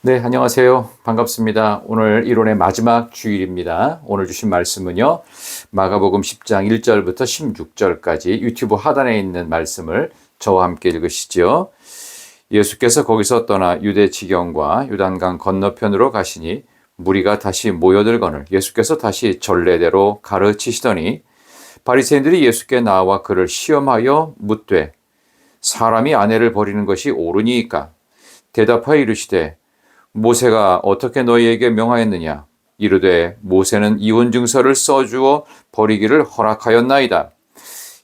네, 안녕하세요. 반갑습니다. 오늘 1월의 마지막 주일입니다. 오늘 주신 말씀은요, 마가복음 10장 1절부터 16절까지 유튜브 하단에 있는 말씀을 저와 함께 읽으시죠. 예수께서 거기서 떠나 유대 지경과 요단강 건너편으로 가시니 무리가 다시 모여들거늘 예수께서 다시 전례대로 가르치시더니 바리새인들이 예수께 나와 그를 시험하여 묻되 사람이 아내를 버리는 것이 옳으니이까? 대답하여 이르시되 모세가 어떻게 너희에게 명하였느냐? 이르되 모세는 이혼 증서를 써주어 버리기를 허락하였나이다.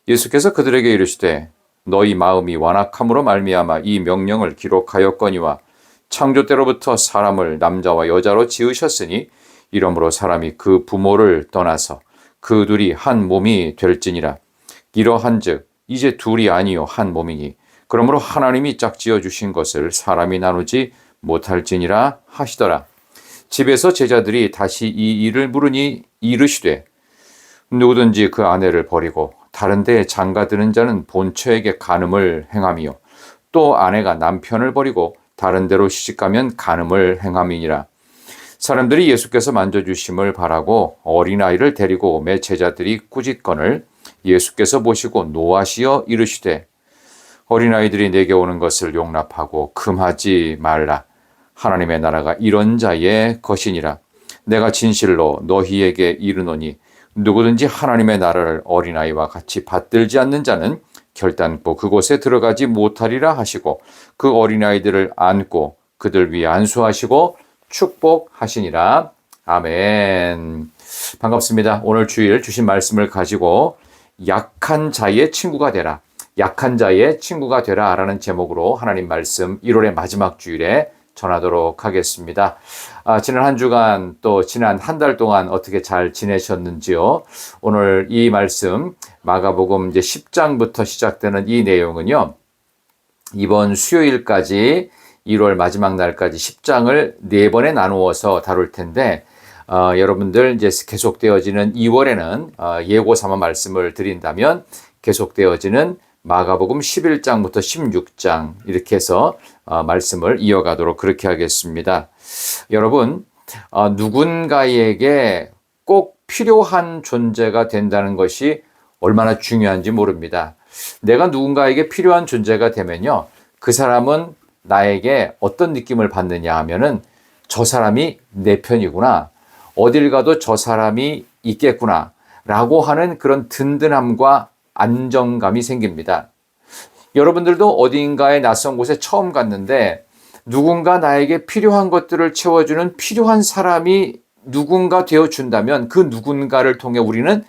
예수께서 그들에게 이르시되 너희 마음이 완악함으로 말미암아 이 명령을 기록하였거니와 창조 때로부터 사람을 남자와 여자로 지으셨으니 이러므로 사람이 그 부모를 떠나서 그 둘이 한 몸이 될지니라. 이러한즉 이제 둘이 아니요 한 몸이니 그러므로 하나님이 짝지어 주신 것을 사람이 나누지 못할지니라 하시더라. 집에서 제자들이 다시 이 일을 물으니 이르시되 누구든지 그 아내를 버리고 다른 데에 장가드는 자는 본처에게 간음을 행함이요 또 아내가 남편을 버리고 다른 데로 시집가면 간음을 행함이니라. 사람들이 예수께서 만져주심을 바라고 어린아이를 데리고 오매 제자들이 꾸짖거늘 예수께서 보시고 노하시어 이르시되 어린아이들이 내게 오는 것을 용납하고 금하지 말라. 하나님의 나라가 이런 자의 것이니라. 내가 진실로 너희에게 이르노니 누구든지 하나님의 나라를 어린아이와 같이 받들지 않는 자는 결단코 그곳에 들어가지 못하리라 하시고 그 어린아이들을 안고 그들 위에 안수하시고 축복하시니라. 아멘. 반갑습니다. 오늘 주일 주신 말씀을 가지고 약한 자의 친구가 되라. 약한 자의 친구가 되라 라는 제목으로 하나님 말씀 1월의 마지막 주일에 전하도록 하겠습니다. 지난 한 주간 또 지난 한 달 동안 어떻게 잘 지내셨는지요? 오늘 이 말씀 마가복음 이제 10장부터 시작되는 이 내용은요. 이번 수요일까지 1월 마지막 날까지 10장을 4번에 나누어서 다룰 텐데 여러분들 이제 계속되어지는 2월에는 예고 삼아 말씀을 드린다면 계속되어지는 마가복음 11장부터 16장 이렇게 해서 말씀을 이어가도록 그렇게 하겠습니다. 여러분, 누군가에게 꼭 필요한 존재가 된다는 것이 얼마나 중요한지 모릅니다. 내가 누군가에게 필요한 존재가 되면요, 그 사람은 나에게 어떤 느낌을 받느냐 하면은 저 사람이 내 편이구나, 어딜 가도 저 사람이 있겠구나 라고 하는 그런 든든함과 안정감이 생깁니다. 여러분들도 어딘가에 낯선 곳에 처음 갔는데 누군가 나에게 필요한 것들을 채워주는 필요한 사람이 누군가 되어준다면 그 누군가를 통해 우리는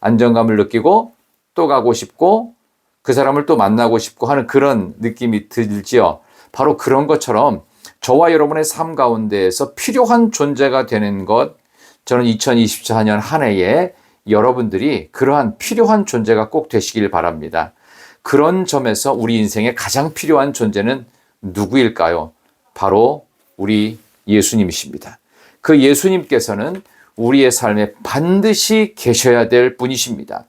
안정감을 느끼고 또 가고 싶고 그 사람을 또 만나고 싶고 하는 그런 느낌이 들지요. 바로 그런 것처럼 저와 여러분의 삶 가운데에서 필요한 존재가 되는 것, 저는 2024년 한 해에 여러분들이 그러한 필요한 존재가 꼭 되시길 바랍니다. 그런 점에서 우리 인생에 가장 필요한 존재는 누구일까요? 바로 우리 예수님이십니다. 그 예수님께서는 우리의 삶에 반드시 계셔야 될 분이십니다.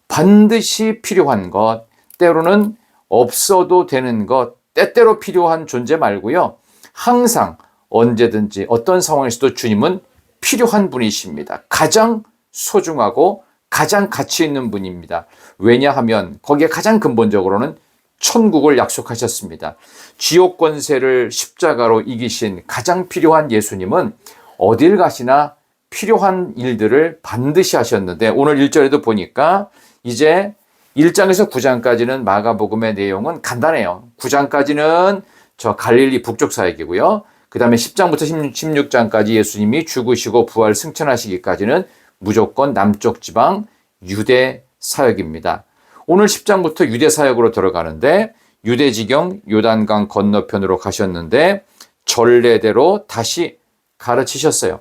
반드시 필요한 것, 때로는 없어도 되는 것, 때때로 필요한 존재 말고요. 항상 언제든지 어떤 상황에서도 주님은 필요한 분이십니다. 가장 소중하고 가장 가치 있는 분입니다. 왜냐하면 거기에 가장 근본적으로는 천국을 약속하셨습니다. 지옥 권세를 십자가로 이기신 가장 필요한 예수님은 어딜 가시나 필요한 일들을 반드시 하셨는데 오늘 1절에도 보니까 이제 1장에서 9장까지는 마가복음의 내용은 간단해요. 9장까지는 저 갈릴리 북쪽 사역이고요. 그 다음에 10장부터 16장까지 예수님이 죽으시고 부활 승천하시기까지는 무조건 남쪽 지방 유대 사역입니다. 오늘 10장부터 유대 사역으로 들어가는데 유대 지경 요단강 건너편으로 가셨는데 전례대로 다시 가르치셨어요.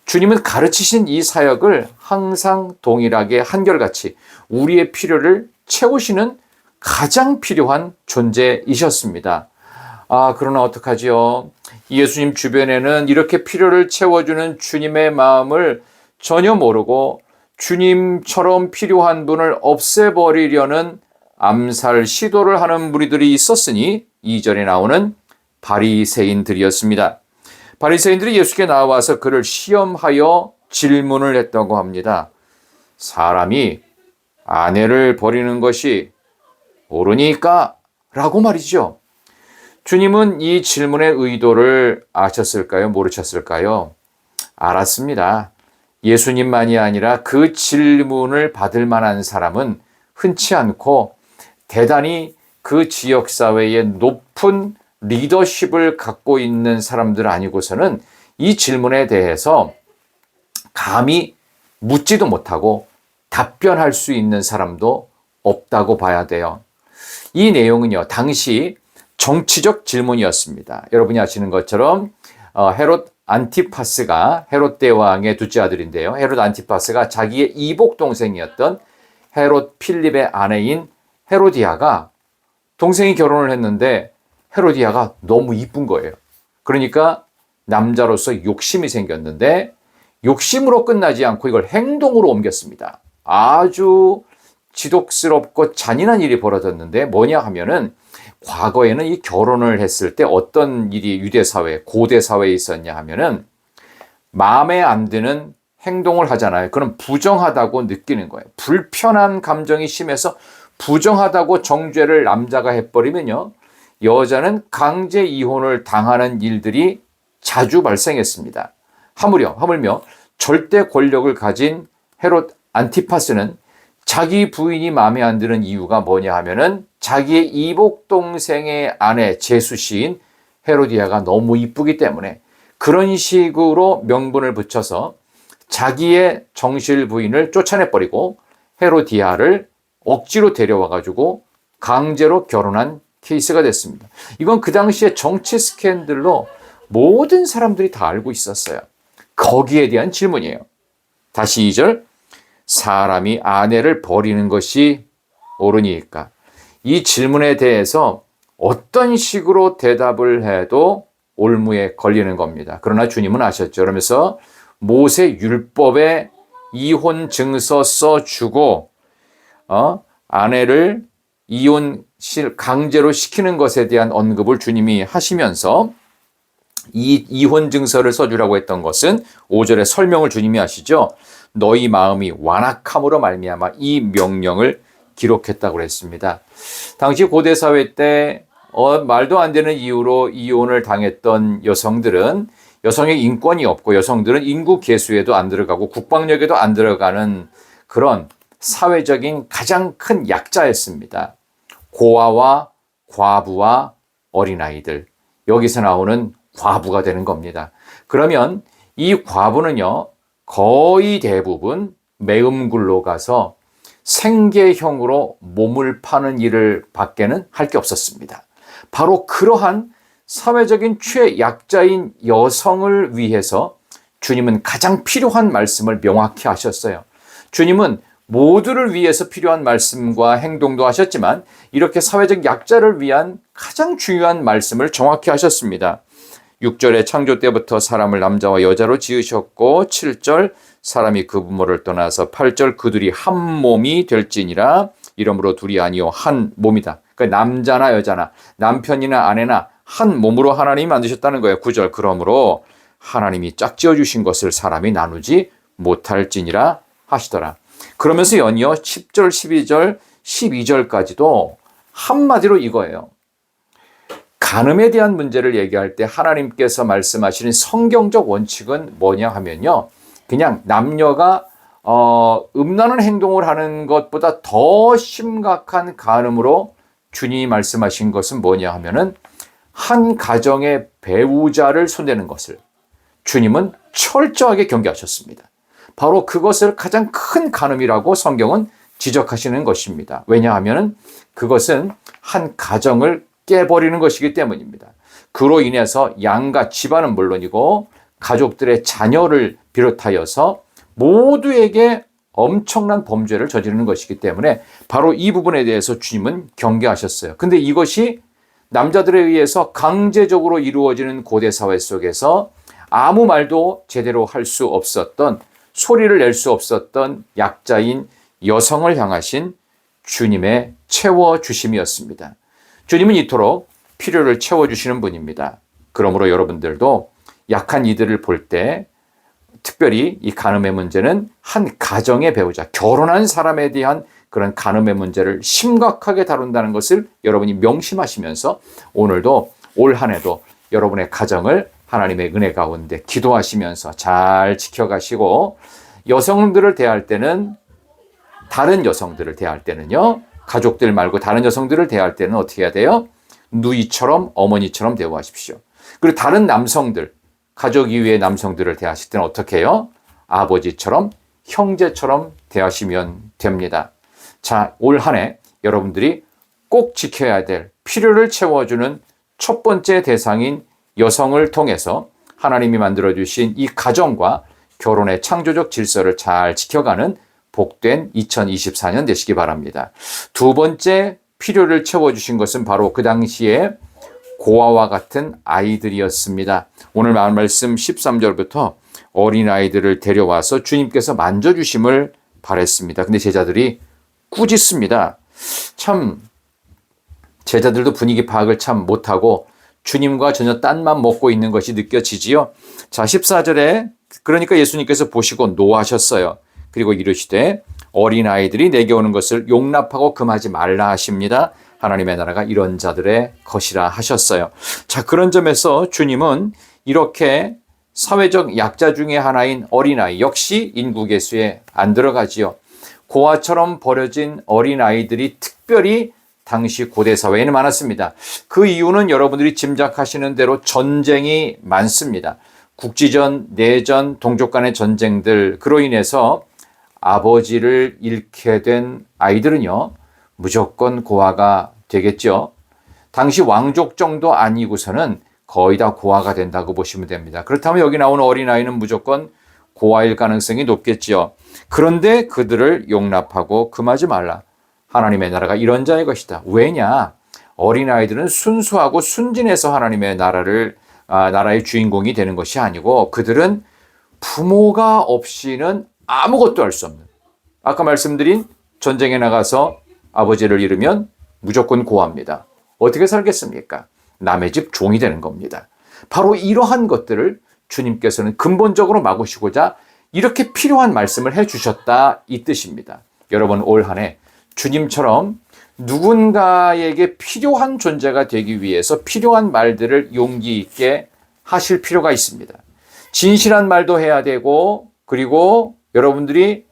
주님은 가르치신 이 사역을 항상 동일하게 한결같이 우리의 필요를 채우시는 가장 필요한 존재이셨습니다. 그러나 어떡하지요? 예수님 주변에는 이렇게 필요를 채워주는 주님의 마음을 전혀 모르고 주님처럼 필요한 분을 없애버리려는 암살 시도를 하는 무리들이 있었으니 2절에 나오는 바리새인들이었습니다. 바리새인들이 예수께 나와서 그를 시험하여 질문을 했다고 합니다. 사람이 아내를 버리는 것이 옳으니까? 라고 말이죠. 주님은 이 질문의 의도를 아셨을까요? 모르셨을까요? 알았습니다. 예수님만이 아니라 그 질문을 받을 만한 사람은 흔치 않고 대단히 그 지역사회의 높은 리더십을 갖고 있는 사람들 아니고서는 이 질문에 대해서 감히 묻지도 못하고 답변할 수 있는 사람도 없다고 봐야 돼요. 이 내용은요, 당시 정치적 질문이었습니다. 여러분이 아시는 것처럼 헤롯 안티파스가 헤롯 대왕의 둘째 아들인데요. 헤롯 안티파스가 자기의 이복 동생이었던 헤롯 필립의 아내인 헤로디아가 동생이 결혼을 했는데 헤로디아가 너무 이쁜 거예요. 그러니까 남자로서 욕심이 생겼는데 욕심으로 끝나지 않고 이걸 행동으로 옮겼습니다. 아주 지독스럽고 잔인한 일이 벌어졌는데 뭐냐 하면은 과거에는 이 결혼을 했을 때 어떤 일이 유대사회, 고대사회에 있었냐 하면은 마음에 안 드는 행동을 하잖아요. 그럼 부정하다고 느끼는 거예요. 불편한 감정이 심해서 부정하다고 정죄를 남자가 해버리면요. 여자는 강제 이혼을 당하는 일들이 자주 발생했습니다. 하물며 절대 권력을 가진 헤롯 안티파스는 자기 부인이 마음에 안 드는 이유가 뭐냐 하면은 자기의 이복 동생의 아내 제수시인 헤로디아가 너무 이쁘기 때문에 그런 식으로 명분을 붙여서 자기의 정실 부인을 쫓아내버리고 헤로디아를 억지로 데려와 가지고 강제로 결혼한 케이스가 됐습니다. 이건 그 당시에 정치 스캔들로 모든 사람들이 다 알고 있었어요. 거기에 대한 질문이에요. 다시 2절. 사람이 아내를 버리는 것이 옳으니까. 이 질문에 대해서 어떤 식으로 대답을 해도 올무에 걸리는 겁니다. 그러나 주님은 아셨죠. 그러면서 모세 율법에 이혼 증서 써주고 아내를 이혼 강제로 시키는 것에 대한 언급을 주님이 하시면서 이 이혼 증서를 써주라고 했던 것은 5절에 설명을 주님이 하시죠. 너희 마음이 완악함으로 말미암아 이 명령을 기록했다고 했습니다. 당시 고대 사회 때 말도 안 되는 이유로 이혼을 당했던 여성들은 여성의 인권이 없고 여성들은 인구 계수에도 안 들어가고 국방력에도 안 들어가는 그런 사회적인 가장 큰 약자였습니다. 고아와 과부와 어린아이들, 여기서 나오는 과부가 되는 겁니다. 그러면 이 과부는요, 거의 대부분 매음굴로 가서 생계형으로 몸을 파는 일을 밖에는 할 게 없었습니다. 바로 그러한 사회적인 최약자인 여성을 위해서 주님은 가장 필요한 말씀을 명확히 하셨어요. 주님은 모두를 위해서 필요한 말씀과 행동도 하셨지만 이렇게 사회적 약자를 위한 가장 중요한 말씀을 정확히 하셨습니다. 6절에 창조 때부터 사람을 남자와 여자로 지으셨고 7절 사람이 그 부모를 떠나서 8절 그들이 한 몸이 될지니라 이러므로 둘이 아니요 한 몸이다. 그러니까 남자나 여자나 남편이나 아내나 한 몸으로 하나님이 만드셨다는 거예요. 9절 그러므로 하나님이 짝지어 주신 것을 사람이 나누지 못할지니라 하시더라. 그러면서 연이어 10절, 12절, 12절까지도 한마디로 이거예요. 간음에 대한 문제를 얘기할 때 하나님께서 말씀하시는 성경적 원칙은 뭐냐 하면요. 그냥 남녀가 음란한 행동을 하는 것보다 더 심각한 간음으로 주님이 말씀하신 것은 뭐냐 하면은 한 가정의 배우자를 손대는 것을 주님은 철저하게 경계하셨습니다. 바로 그것을 가장 큰 간음이라고 성경은 지적하시는 것입니다. 왜냐하면 그것은 한 가정을 깨버리는 것이기 때문입니다. 그로 인해서 양가 집안은 물론이고 가족들의 자녀를 비롯하여서 모두에게 엄청난 범죄를 저지르는 것이기 때문에 바로 이 부분에 대해서 주님은 경계하셨어요. 근데 이것이 남자들에 의해서 강제적으로 이루어지는 고대 사회 속에서 아무 말도 제대로 할 수 없었던 소리를 낼 수 없었던 약자인 여성을 향하신 주님의 채워주심이었습니다. 주님은 이토록 필요를 채워주시는 분입니다. 그러므로 여러분들도 약한 이들을 볼 때 특별히 이 간음의 문제는 한 가정의 배우자, 결혼한 사람에 대한 그런 간음의 문제를 심각하게 다룬다는 것을 여러분이 명심하시면서 오늘도 올 한 해도 여러분의 가정을 하나님의 은혜 가운데 기도하시면서 잘 지켜가시고, 여성들을 대할 때는, 다른 여성들을 대할 때는요, 가족들 말고 다른 여성들을 대할 때는 어떻게 해야 돼요? 누이처럼, 어머니처럼 대우하십시오. 그리고 다른 남성들, 가족 이외의 남성들을 대하실 때는 어떻게 해요? 아버지처럼, 형제처럼 대하시면 됩니다. 자, 올 한 해 여러분들이 꼭 지켜야 될, 필요를 채워주는 첫 번째 대상인 여성을 통해서 하나님이 만들어주신 이 가정과 결혼의 창조적 질서를 잘 지켜가는 복된 2024년 되시기 바랍니다. 두 번째 필요를 채워주신 것은 바로 그 당시에 고아와 같은 아이들이었습니다. 오늘 말씀 13절부터 어린아이들을 데려와서 주님께서 만져주심을 바랬습니다. 근데 제자들이 꾸짖습니다. 참 제자들도 분위기 파악을 참 못하고 주님과 전혀 딴만 먹고 있는 것이 느껴지지요. 자, 14절에 그러니까 예수님께서 보시고 노하셨어요. 그리고 이르시되 어린아이들이 내게 오는 것을 용납하고 금하지 말라 하십니다. 하나님의 나라가 이런 자들의 것이라 하셨어요. 자, 그런 점에서 주님은 이렇게 사회적 약자 중에 하나인 어린아이, 역시 인구계수에 안 들어가지요. 고아처럼 버려진 어린아이들이 특별히 당시 고대 사회에는 많았습니다. 그 이유는 여러분들이 짐작하시는 대로 전쟁이 많습니다. 국지전, 내전, 동족 간의 전쟁들, 그로 인해서 아버지를 잃게 된 아이들은요, 무조건 고아가 되겠죠. 당시 왕족 정도 아니고서는 거의 다 고아가 된다고 보시면 됩니다. 그렇다면 여기 나오는 어린아이는 무조건 고아일 가능성이 높겠죠. 그런데 그들을 용납하고 금하지 말라. 하나님의 나라가 이런 자의 것이다. 왜냐? 어린아이들은 순수하고 순진해서 하나님의 나라의 주인공이 되는 것이 아니고, 그들은 부모가 없이는 아무것도 할 수 없는, 아까 말씀드린 전쟁에 나가서 아버지를 잃으면 무조건 고아입니다. 어떻게 살겠습니까? 남의 집 종이 되는 겁니다. 바로 이러한 것들을 주님께서는 근본적으로 막으시고자 이렇게 필요한 말씀을 해주셨다, 이 뜻입니다. 여러분, 올 한 해 주님처럼 누군가에게 필요한 존재가 되기 위해서 필요한 말들을 용기 있게 하실 필요가 있습니다. 진실한 말도 해야 되고, 그리고 여러분들이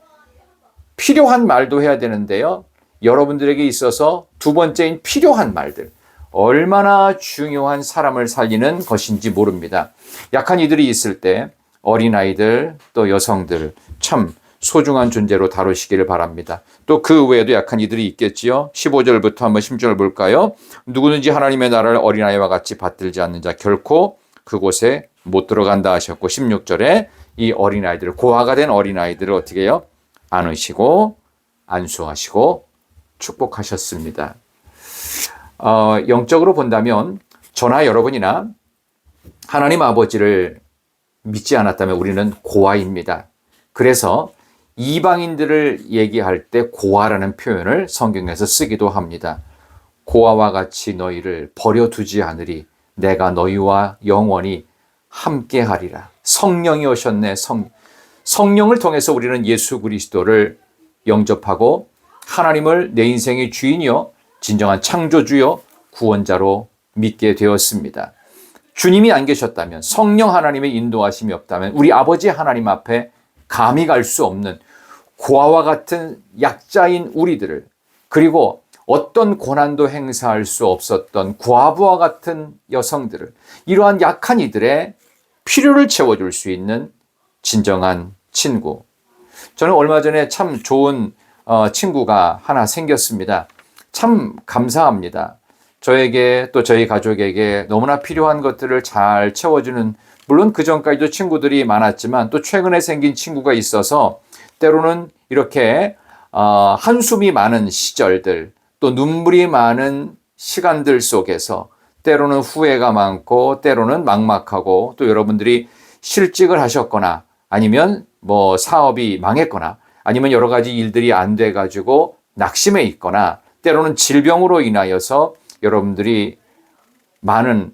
필요한 말도 해야 되는데요. 여러분들에게 있어서 두 번째인 필요한 말들, 얼마나 중요한 사람을 살리는 것인지 모릅니다. 약한 이들이 있을 때 어린아이들, 또 여성들 참 소중한 존재로 다루시기를 바랍니다. 또 그 외에도 약한 이들이 있겠지요. 15절부터 한번 10절 볼까요? 누구든지 하나님의 나라를 어린아이와 같이 받들지 않는 자 결코 그곳에 못 들어간다 하셨고, 16절에 이 어린아이들, 고아가 된 어린아이들을 어떻게 해요? 안으시고 안수하시고 축복하셨습니다. 영적으로 본다면 저나 여러분이나 하나님 아버지를 믿지 않았다면 우리는 고아입니다. 그래서 이방인들을 얘기할 때 고아라는 표현을 성경에서 쓰기도 합니다. 고아와 같이 너희를 버려두지 않으리. 내가 너희와 영원히 함께하리라. 성령이 오셨네. 성령을 통해서 우리는 예수 그리스도를 영접하고 하나님을 내 인생의 주인이요, 진정한 창조주요, 구원자로 믿게 되었습니다. 주님이 안 계셨다면, 성령 하나님의 인도하심이 없다면 우리 아버지 하나님 앞에 감히 갈 수 없는 고아와 같은 약자인 우리들을, 그리고 어떤 고난도 행사할 수 없었던 과부와 같은 여성들을, 이러한 약한 이들의 필요를 채워줄 수 있는 진정한 친구. 저는 얼마 전에 참 좋은 친구가 하나 생겼습니다. 참 감사합니다. 저에게 또 저희 가족에게 너무나 필요한 것들을 잘 채워주는, 물론 그 전까지도 친구들이 많았지만 또 최근에 생긴 친구가 있어서 때로는 이렇게 한숨이 많은 시절들, 또 눈물이 많은 시간들 속에서 때로는 후회가 많고 때로는 막막하고, 또 여러분들이 실직을 하셨거나 아니면 뭐 사업이 망했거나 아니면 여러 가지 일들이 안 돼가지고 낙심해 있거나 때로는 질병으로 인하여서 여러분들이 많은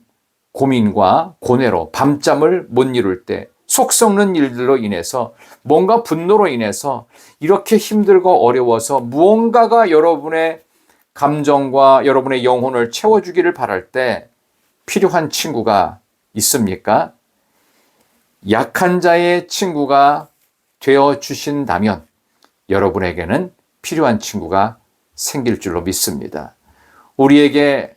고민과 고뇌로 밤잠을 못 이룰 때, 속 썩는 일들로 인해서, 뭔가 분노로 인해서 이렇게 힘들고 어려워서 무언가가 여러분의 감정과 여러분의 영혼을 채워주기를 바랄 때 필요한 친구가 있습니까? 약한 자의 친구가 되어 주신다면 여러분에게는 필요한 친구가 생길 줄로 믿습니다. 우리에게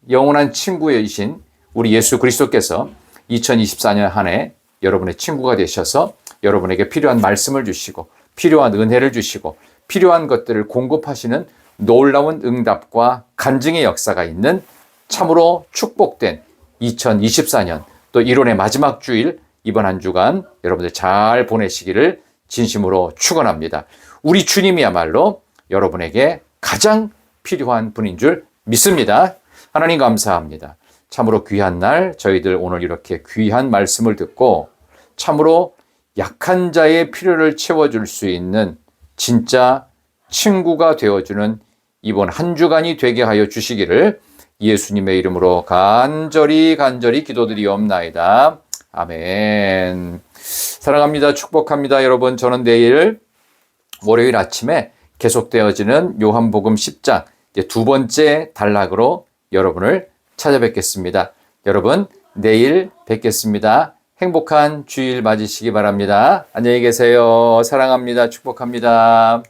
영원한 친구이신 우리 예수 그리스도께서 2024년 한 해 여러분의 친구가 되셔서 여러분에게 필요한 말씀을 주시고 필요한 은혜를 주시고 필요한 것들을 공급하시는 놀라운 응답과 간증의 역사가 있는 참으로 축복된 2024년 또 1월의 마지막 주일 이번 한 주간 여러분들 잘 보내시기를 진심으로 축원합니다. 우리 주님이야말로 여러분에게 가장 필요한 분인 줄 믿습니다. 하나님 감사합니다. 참으로 귀한 날 저희들 오늘 이렇게 귀한 말씀을 듣고 참으로 약한 자의 필요를 채워줄 수 있는 진짜 친구가 되어주는 이번 한 주간이 되게 하여 주시기를 예수님의 이름으로 간절히 기도드리옵나이다. 아멘. 사랑합니다. 축복합니다. 여러분, 저는 내일 월요일 아침에 계속되어지는 요한복음 10장 이제 두 번째 단락으로 여러분을 찾아뵙겠습니다. 여러분, 내일 뵙겠습니다. 행복한 주일 맞으시기 바랍니다. 안녕히 계세요. 사랑합니다. 축복합니다.